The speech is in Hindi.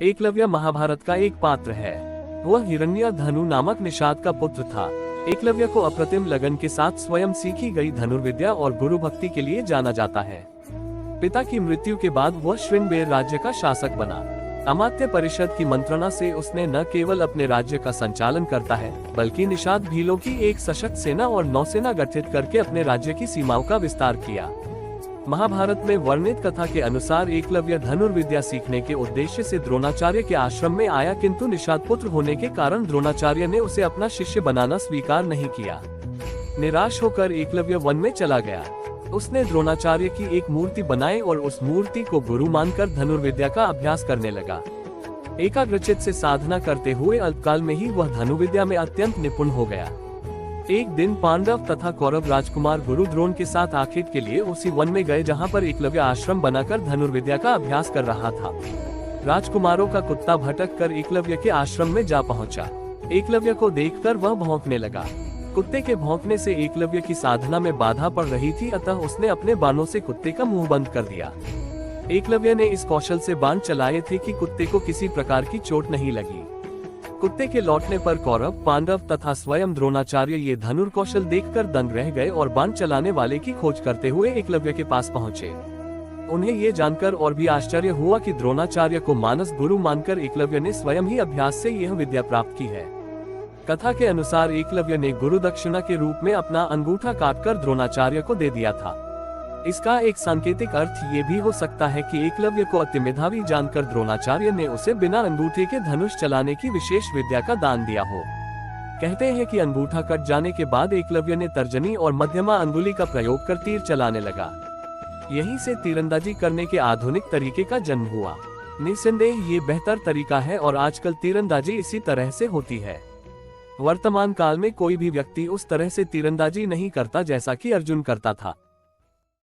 एकलव्य महाभारत का एक पात्र है। वह हिरण्यधनु नामक निषाद का पुत्र था। एकलव्य को अप्रतिम लगन के साथ स्वयं सीखी गई धनुर्विद्या और गुरु भक्ति के लिए जाना जाता है। पिता की मृत्यु के बाद वह श्रृंगबेर राज्य का शासक बना। अमात्य परिषद की मंत्रणा से उसने न केवल अपने राज्य का संचालन करता है, बल्कि निषाद भीलों की एक सशक्त सेना और नौसेना गठित करके अपने राज्य की सीमाओं का विस्तार किया। महाभारत में वर्णित कथा के अनुसार एकलव्य धनुर्विद्या सीखने के उद्देश्य से द्रोणाचार्य के आश्रम में आया, किंतु निषाद पुत्र होने के कारण द्रोणाचार्य ने उसे अपना शिष्य बनाना स्वीकार नहीं किया। निराश होकर एकलव्य वन में चला गया। उसने द्रोणाचार्य की एक मूर्ति बनाई और उस मूर्ति को गुरु मानकर धनुर्विद्या का अभ्यास करने लगा। एकाग्रचित्त से साधना करते हुए अल्पकाल में ही वह धनुर्विद्या में अत्यंत निपुण हो गया। एक दिन पांडव तथा कौरव राजकुमार गुरु द्रोण के साथ आखेट के लिए उसी वन में गए, जहां पर एकलव्य आश्रम बनाकर धनुर्विद्या का अभ्यास कर रहा था। राजकुमारों का कुत्ता भटक कर एकलव्य के आश्रम में जा पहुंचा। एकलव्य को देखकर वह भौंकने लगा। कुत्ते के भौंकने से एकलव्य की साधना में बाधा पड़ रही थी, अतः उसने अपने बाणों से कुत्ते का मुंह बंद कर दिया। एकलव्य ने इस कौशल से बाण चलाए थे कि कुत्ते को किसी प्रकार की चोट नहीं लगी। कुत्ते के लौटने पर कौरव, पांडव तथा स्वयं द्रोणाचार्य ये धनुर कौशल देखकर दंग रह गए और बाण चलाने वाले की खोज करते हुए एकलव्य के पास पहुंचे। उन्हें ये जानकर और भी आश्चर्य हुआ कि द्रोणाचार्य को मानस गुरु मानकर एकलव्य ने स्वयं ही अभ्यास से यह विद्या प्राप्त की है। कथा के अनुसार एकलव्य ने गुरु दक्षिणा के रूप में अपना अंगूठा काटकर द्रोणाचार्य को दे दिया था। इसका एक सांकेतिक अर्थ ये भी हो सकता है कि एकलव्य को अति मेधावी जानकर द्रोणाचार्य ने उसे बिना अंगूठे के धनुष चलाने की विशेष विद्या का दान दिया हो। कहते हैं कि अंगूठा कट जाने के बाद एकलव्य ने तर्जनी और मध्यमा अंगुली का प्रयोग कर तीर चलाने लगा। यहीं से तीरंदाजी करने के आधुनिक तरीके का जन्म हुआ। निस्संदेह ये बेहतर तरीका है और आजकल तीरंदाजी इसी तरह से होती है। वर्तमान काल में कोई भी व्यक्ति उस तरह से तीरंदाजी नहीं करता जैसा कि अर्जुन करता था।